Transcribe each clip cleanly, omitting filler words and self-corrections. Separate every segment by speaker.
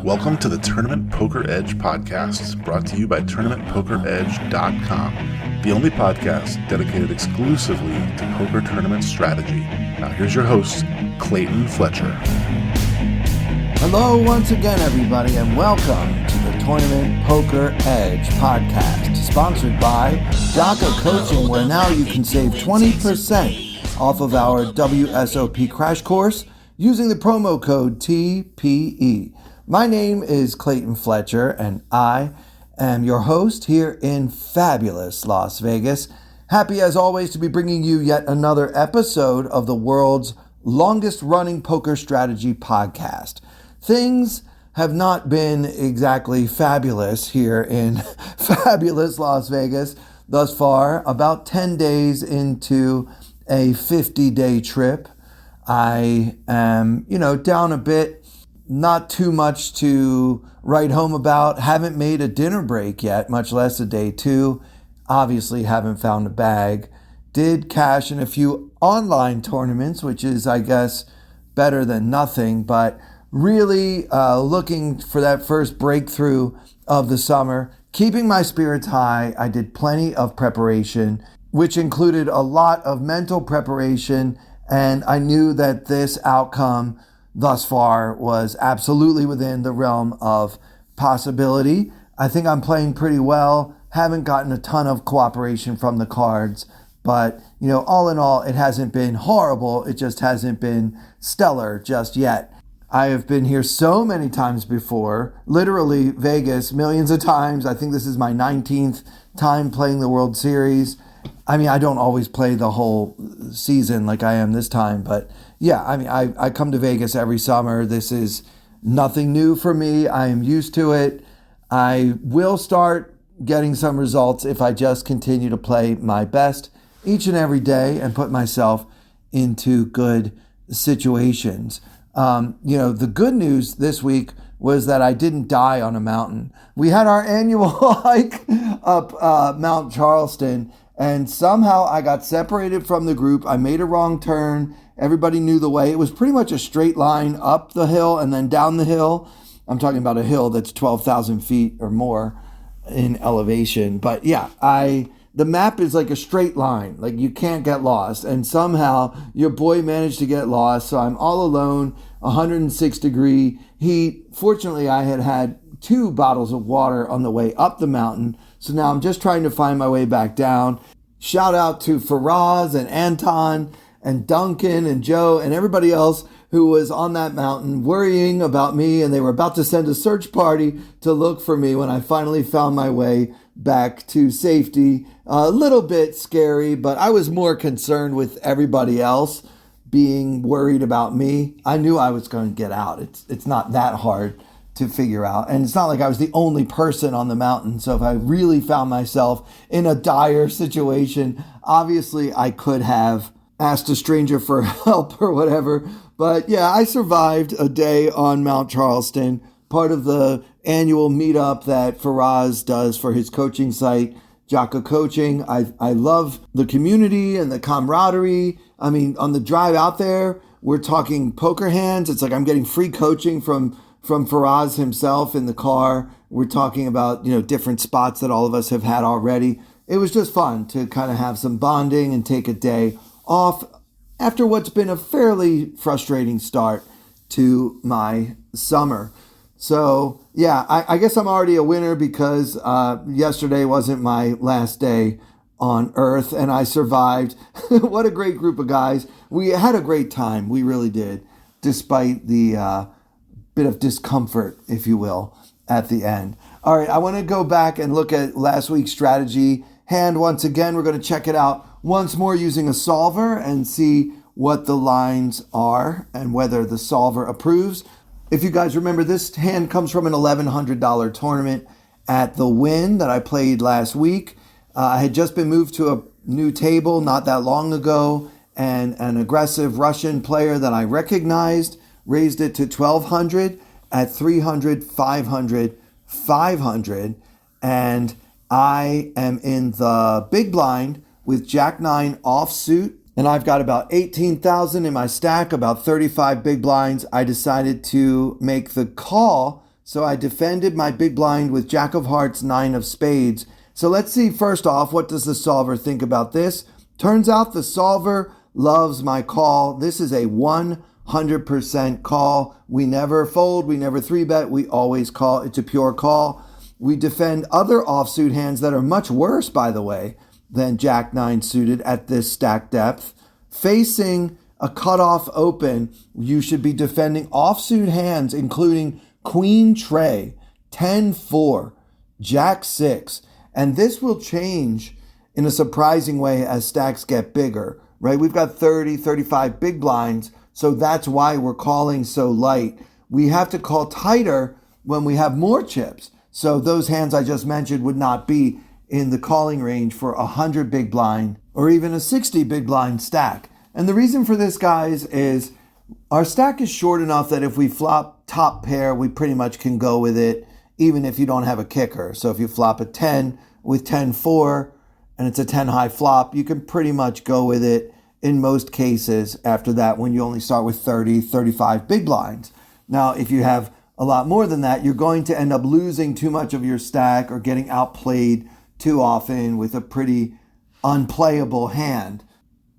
Speaker 1: Welcome to the Tournament Poker Edge podcast, brought to you by TournamentPokerEdge.com, the only podcast dedicated exclusively to poker tournament strategy. Now here's your host, Clayton Fletcher.
Speaker 2: Hello once again, everybody, and welcome to the Tournament Poker Edge podcast, sponsored by Jocko Coaching, where now you can save 20% off of our WSOP crash course using the promo code TPE. My name is Clayton Fletcher, and I am your host here in fabulous Las Vegas. Happy as always to be bringing you yet another episode of the world's longest running poker strategy podcast. Things have not been exactly fabulous here in fabulous Las Vegas thus far. About 10 days into a 50-day trip, I am, down a bit. Not too much to write home about. Haven't made a dinner break yet, much less a day two. Obviously haven't found a bag. Did cash in a few online tournaments, which is, I guess, better than nothing. But really looking for that first breakthrough of the summer. Keeping my spirits high. I did plenty of preparation, which included a lot of mental preparation. And I knew that this outcome thus far was absolutely within the realm of possibility. I think I'm playing pretty well. Haven't gotten a ton of cooperation from the cards, but all in all, it hasn't been horrible. It just hasn't been stellar just yet. I have been here so many times before, literally Vegas, millions of times. I think this is my 19th time playing the World Series. I mean, I don't always play the whole season like I am this time, but yeah, I mean, I come to Vegas every summer. This is nothing new for me. I am used to it. I will start getting some results if I just continue to play my best each and every day and put myself into good situations. The good news this week was that I didn't die on a mountain. We had our annual hike up Mount Charleston, and somehow I got separated from the group. I made a wrong turn. Everybody knew the way. It was pretty much a straight line up the hill and then down the hill. I'm talking about a hill that's 12,000 feet or more in elevation. But yeah, the map is like a straight line. Like you can't get lost. And somehow your boy managed to get lost. So I'm all alone, 106-degree heat. Fortunately, I had 2 bottles of water on the way up the mountain. So now I'm just trying to find my way back down. Shout out to Faraz and Anton and Duncan and Joe and everybody else who was on that mountain worrying about me, and they were about to send a search party to look for me when I finally found my way back to safety. A little bit scary, but I was more concerned with everybody else being worried about me. I knew I was going to get out. It's not that hard to figure out. And it's not like I was the only person on the mountain. So if I really found myself in a dire situation, obviously I could have asked a stranger for help or whatever. But yeah, I survived a day on Mount Charleston, part of the annual meetup that Faraz does for his coaching site, Jocko Coaching. I love the community and the camaraderie. I mean, on the drive out there, we're talking poker hands. It's like I'm getting free coaching from Faraz himself in the car. We're talking about, different spots that all of us have had already. It was just fun to kind of have some bonding and take a day off after what's been a fairly frustrating start to my summer. So yeah, I guess I'm already a winner because yesterday wasn't my last day on Earth and I survived. What a great group of guys. We had a great time. We really did, despite the bit of discomfort, if you will, at the end. All right, I want to go back and look at last week's strategy hand once again. We're going to check it out once more using a solver and see what the lines are and whether the solver approves. If you guys remember, this hand comes from an $1,100 tournament at the Win that I played last week. I had just been moved to a new table not that long ago, and an aggressive Russian player that I recognized raised it to 1,200 at 300, 500, 500, and I am in the big blind with Jack 9 offsuit and I've got about 18,000 in my stack, about 35 big blinds. I decided to make the call, so I defended my big blind with Jack of Hearts, 9 of Spades. So let's see, first off, what does the solver think about this? Turns out the solver loves my call. This is a 100% call. We never fold, we never 3-bet, we always call. It's a pure call. We defend other offsuit hands that are much worse, by the way, than Jack 9 suited at this stack depth. Facing a cutoff open, you should be defending offsuit hands, including Queen Tray, 10-4, Jack 6. And this will change in a surprising way as stacks get bigger, right? We've got 30, 35 big blinds, so that's why we're calling so light. We have to call tighter when we have more chips. So those hands I just mentioned would not be in the calling range for 100 big blind or even a 60 big blind stack. And the reason for this, guys, is our stack is short enough that if we flop top pair, we pretty much can go with it, even if you don't have a kicker. So if you flop a 10 with 10-4 and it's a 10 high flop, you can pretty much go with it in most cases after that when you only start with 30, 35 big blinds. Now, if you have a lot more than that, you're going to end up losing too much of your stack or getting outplayed too often with a pretty unplayable hand.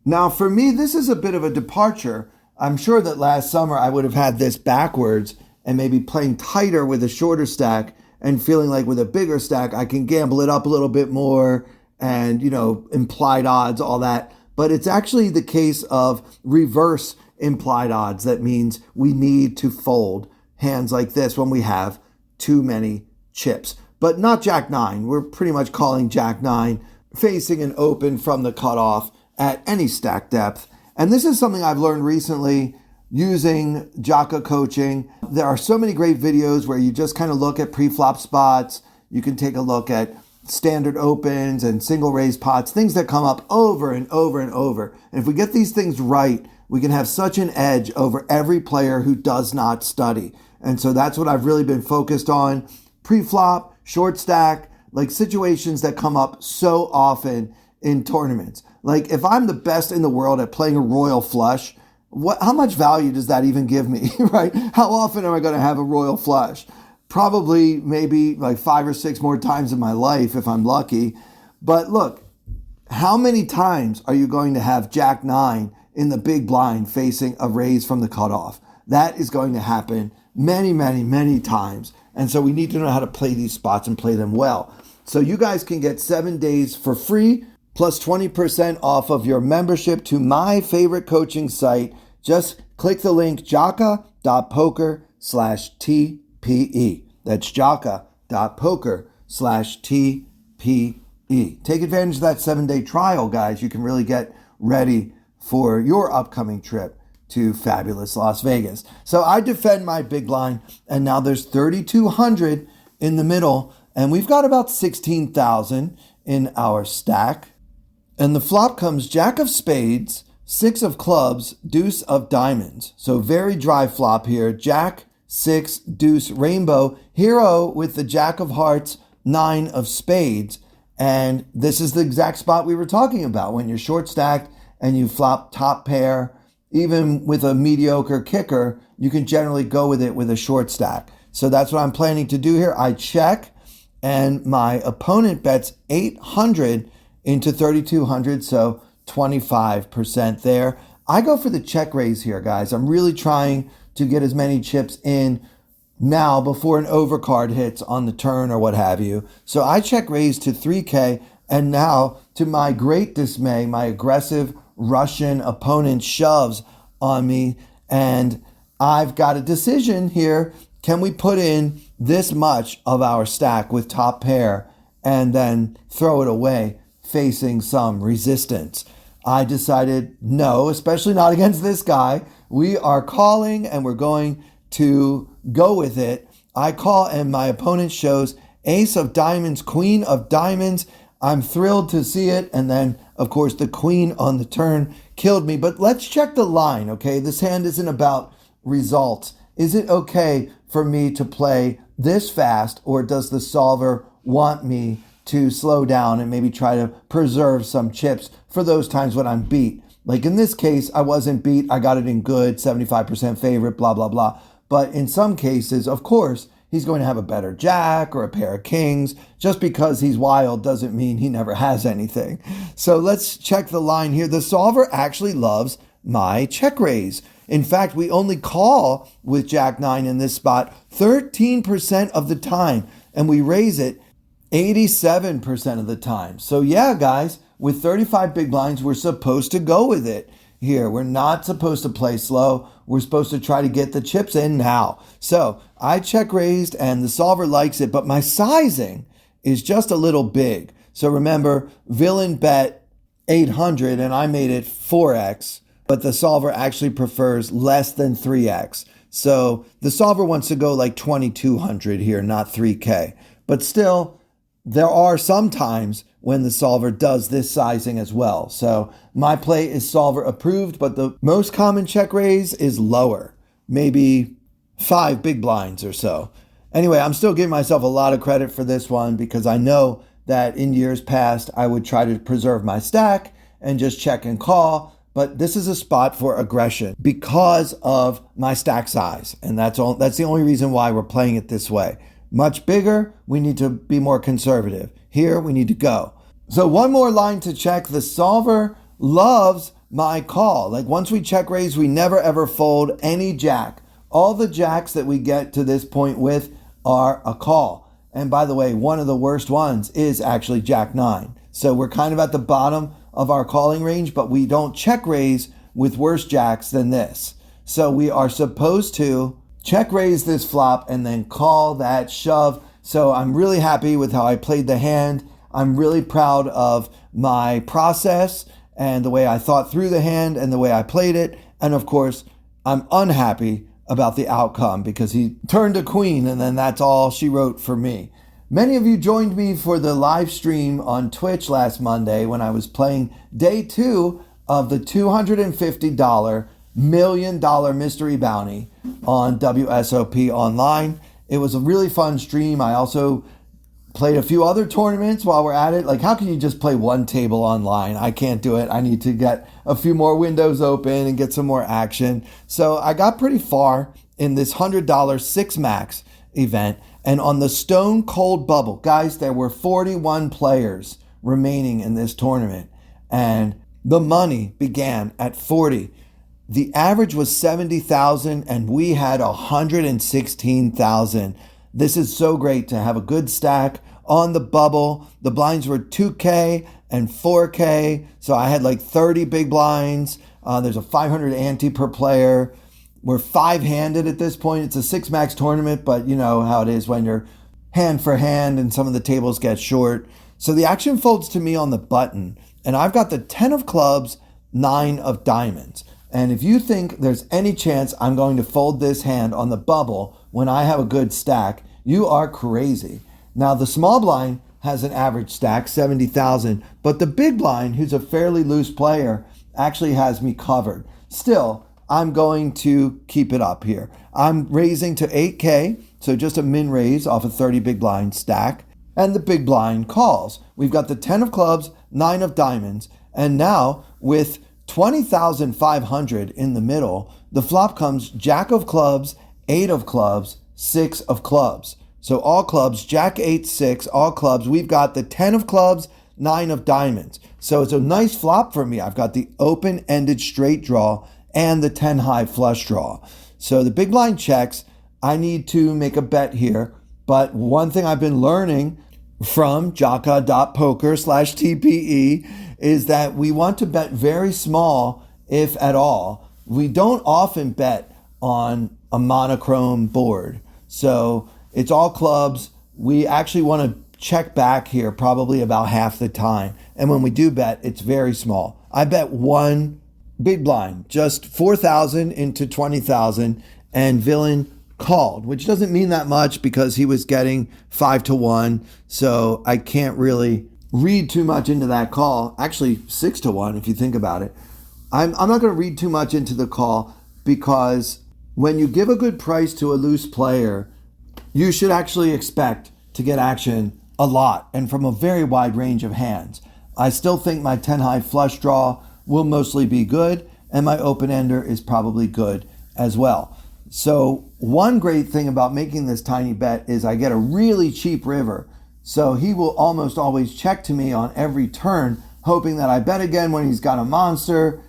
Speaker 2: Now, for me, this is a bit of a departure. I'm sure that last summer I would have had this backwards and maybe playing tighter with a shorter stack and feeling like with a bigger stack, I can gamble it up a little bit more and, implied odds, all that. But it's actually the case of reverse implied odds. That means we need to fold hands like this when we have too many chips. But not Jack 9. We're pretty much calling Jack 9 facing an open from the cutoff at any stack depth. And this is something I've learned recently using Jaka coaching. There are so many great videos where you just kind of look at pre-flop spots. You can take a look at standard opens and single raise pots, things that come up over and over and over. And if we get these things right, we can have such an edge over every player who does not study. And so that's what I've really been focused on. Pre-flop, short stack, like situations that come up so often in tournaments. Like if I'm the best in the world at playing a royal flush, how much value does that even give me, right? How often am I going to have a royal flush? Probably maybe like 5 or 6 more times in my life if I'm lucky. But look, how many times are you going to have Jack 9 in the big blind facing a raise from the cutoff? That is going to happen many, many, many times. And so we need to know how to play these spots and play them well. So you guys can get 7 days for free plus 20% off of your membership to my favorite coaching site. Just click the link jaka.poker/TPE. That's jaka.poker/TPE. Take advantage of that 7-day trial, guys. You can really get ready for your upcoming trip to fabulous Las Vegas. So I defend my big line, and now there's 3,200 in the middle, and we've got about 16,000 in our stack. And the flop comes Jack of Spades, 6 of Clubs, Deuce of Diamonds. So very dry flop here. Jack, 6, Deuce, Rainbow, Hero with the Jack of Hearts, 9 of Spades. And this is the exact spot we were talking about. When you're short stacked and you flop top pair, even with a mediocre kicker, you can generally go with it with a short stack. So that's what I'm planning to do here. I check, and my opponent bets 800 into 3,200, so 25% there. I go for the check raise here, guys. I'm really trying to get as many chips in now before an overcard hits on the turn or what have you. So I check raise to 3K, and now, to my great dismay, my aggressive Russian opponent shoves on me, and I've got a decision here. Can we put in this much of our stack with top pair and then throw it away facing some resistance? I decided no, especially not against this guy. We are calling and we're going to go with it. I call, and my opponent shows Ace of Diamonds, Queen of Diamonds. I'm thrilled to see it. And then, of course, the Queen on the turn killed me. But let's check the line, okay? This hand isn't about results. Is it okay for me to play this fast, or does the solver want me to slow down and maybe try to preserve some chips for those times when I'm beat Like in this case, I wasn't beat. I got it in good, 75% favorite, blah, blah, blah. But in some cases, of course, he's going to have a better jack or a pair of kings. Just because he's wild doesn't mean he never has anything. So let's check the line here. The solver actually loves my check raise. In fact, we only call with Jack 9 in this spot 13% of the time, and we raise it 87% of the time. So yeah, guys, with 35 big blinds, we're supposed to go with it here. We're not supposed to play slow. We're supposed to try to get the chips in now. So I check raised and the solver likes it, but my sizing is just a little big. So remember, villain bet 800 and I made it 4x, but the solver actually prefers less than 3x. So the solver wants to go like 2200 here, not 3K. But still, there are some times when the solver does this sizing as well. So my play is solver approved, but the most common check raise is lower, maybe 5 big blinds or so. Anyway, I'm still giving myself a lot of credit for this one because I know that in years past, I would try to preserve my stack and just check and call. But this is a spot for aggression because of my stack size. And that's the only reason why we're playing it this way. Much bigger, we need to be more conservative. Here, we need to go. So one more line to check. The solver loves my call. Like once we check raise, we never ever fold any jack. All the jacks that we get to this point with are a call. And by the way, one of the worst ones is actually Jack 9. So we're kind of at the bottom of our calling range, but we don't check raise with worse jacks than this. So we are supposed to check raise this flop and then call that shove. So I'm really happy with how I played the hand. I'm really proud of my process and the way I thought through the hand and the way I played it. And of course, I'm unhappy about the outcome because he turned a queen and then that's all she wrote for me. Many of you joined me for the live stream on Twitch last Monday when I was playing day 2 of the $250 million mystery bounty on WSOP online. It was a really fun stream. I also played a few other tournaments while we're at it. Like, how can you just play one table online? I can't do it. I need to get a few more windows open and get some more action. So I got pretty far in this $100 six max event. And on the Stone Cold Bubble, guys, there were 41 players remaining in this tournament. And the money began at 40. The average was 70,000 and we had 116,000. This is so great to have a good stack on the bubble. The blinds were 2K and 4K. So I had like 30 big blinds. There's a 500 ante per player. We're 5-handed at this point. It's a six max tournament, but you know how it is when you're hand for hand and some of the tables get short. So the action folds to me on the button and I've got the 10 of clubs, 9 of diamonds. And if you think there's any chance I'm going to fold this hand on the bubble when I have a good stack, you are crazy. Now, the small blind has an average stack, 70,000, but the big blind, who's a fairly loose player, actually has me covered. Still, I'm going to keep it up here. I'm raising to 8K, so just a min raise off a 30 big blind stack, and the big blind calls. We've got the 10 of clubs, 9 of diamonds, and now with 20,500 in the middle, the flop comes Jack of clubs, 8 of clubs, 6 of clubs. So all clubs, Jack, 8, 6, all clubs. We've got the 10 of clubs, 9 of diamonds. So it's a nice flop for me. I've got the open-ended straight draw and the 10 high flush draw. So the big blind checks. I need to make a bet here. But one thing I've been learning from jaka.poker/TPE is that we want to bet very small, if at all. We don't often bet on a monochrome board. So it's all clubs. We actually want to check back here probably about half the time. And when we do bet, it's very small. I bet one big blind, just 4,000 into 20,000, and villain called, which doesn't mean that much because he was getting 5-1. So I can't really read too much into that call. Actually, 6-1 if you think about it. I'm not going to read too much into the call because when you give a good price to a loose player, you should actually expect to get action a lot and from a very wide range of hands. I still think my 10 high flush draw will mostly be good, and my open-ender is probably good as well. So one great thing about making this tiny bet is I get a really cheap river. So he will almost always check to me on every turn, hoping that I bet again when he's got a monster,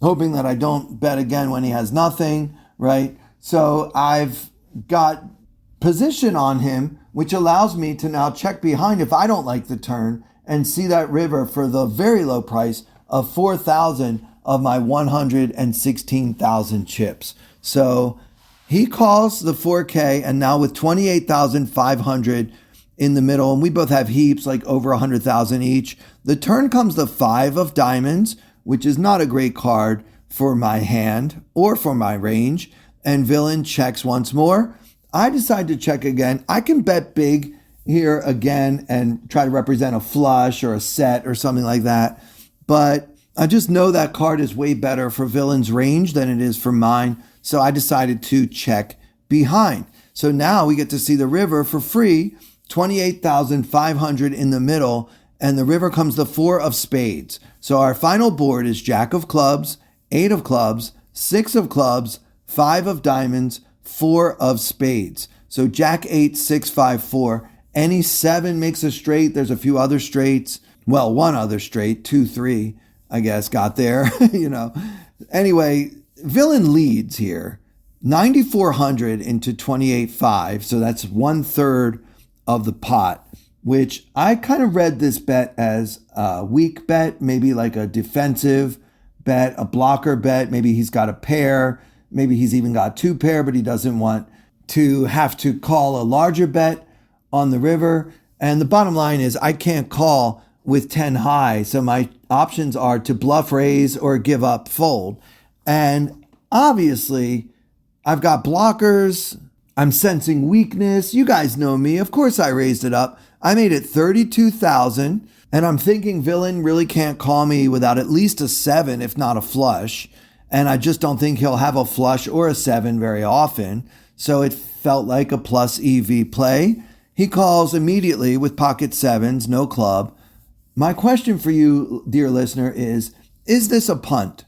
Speaker 2: hoping that I don't bet again when he has nothing, right? So I've got position on him, which allows me to now check behind if I don't like the turn and see that river for the very low price of 4,000 of my 116,000 chips. So he calls the 4K, and now with 28,500 in the middle, and we both have heaps, like over 100,000 each. The turn comes the 5 of diamonds, which is not a great card for my hand or for my range, and villain checks once more. I decide to check again. I can bet big here again and try to represent a flush or a set or something like that, but I just know that card is way better for villain's range than it is for mine, so I decided to check behind. So now we get to see the river for free, 28,500 in the middle, and the river comes the 4 of spades. So our final board is Jack of clubs, 8 of clubs, 6 of clubs, 5 of diamonds, 4 of spades. So Jack 8, 6, 5, 4. Any 7 makes a straight. There's a few other straights. Well, one other straight, 2, 3, I guess, got there, Anyway, villain leads here, 9,400 into 28.5. So that's 1/3 of the pot, which I kind of read this bet as a weak bet, maybe like a defensive bet, a blocker bet. Maybe he's got a pair. Maybe he's even got 2 pair, but he doesn't want to have to call a larger bet on the river. And the bottom line is I can't call with 10 high. So my options are to bluff raise or give up fold. And obviously I've got blockers. I'm sensing weakness. You guys know me. Of course I raised it up. I made it 32,000, and I'm thinking villain really can't call me without at least a 7, if not a flush. And I just don't think he'll have a flush or a 7 very often. So it felt like a plus EV play. He calls immediately with pocket 7s, no club. My question for you, dear listener, is this a punt?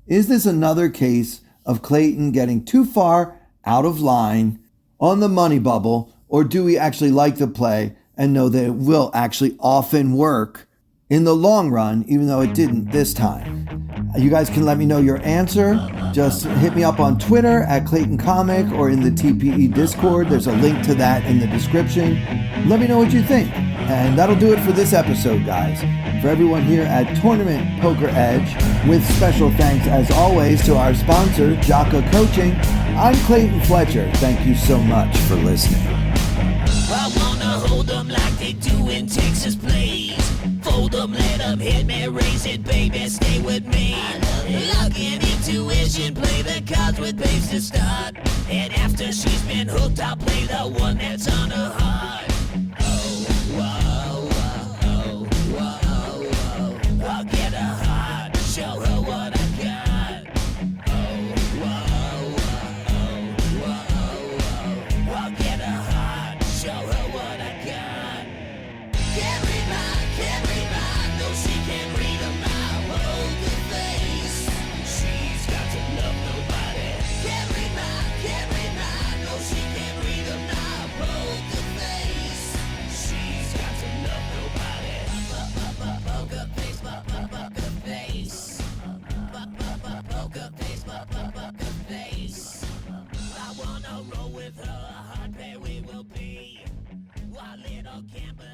Speaker 2: Is this another case of Clayton getting too far out of line on the money bubble, or do we actually like the play and know that it will actually often work in the long run, even though it didn't this time? You guys can let me know your answer. Just hit me up on Twitter at Clayton Comic or in the TPE Discord. There's a link to that in the description. Let me know what you think. And that'll do it for this episode, guys. For everyone here at Tournament Poker Edge, with special thanks as always to our sponsor, Jocko Coaching, I'm Clayton Fletcher. Thank you so much for listening.
Speaker 3: I wanna hold them like they do in Texas plays. Fold them, let them hit me, raise it, baby, stay with me. Luck and intuition, play the cards with babes to start. And after she's been hooked, I'll play the one that's on her heart. Oh, whoa, whoa, whoa, whoa. I'll get her heart, show her what I got. Oh, whoa, whoa, whoa, whoa. I'll get her heart, show her what I got. Can't read mine, no she can't read a mile. Poker face, she's got to love nobody. Can't read mine, no she can't read a mile. Poker face, she's got to love nobody. Poker face, poker face. Poker face, poker face. I wanna roll with her, a hard pair we will be. While little Campbell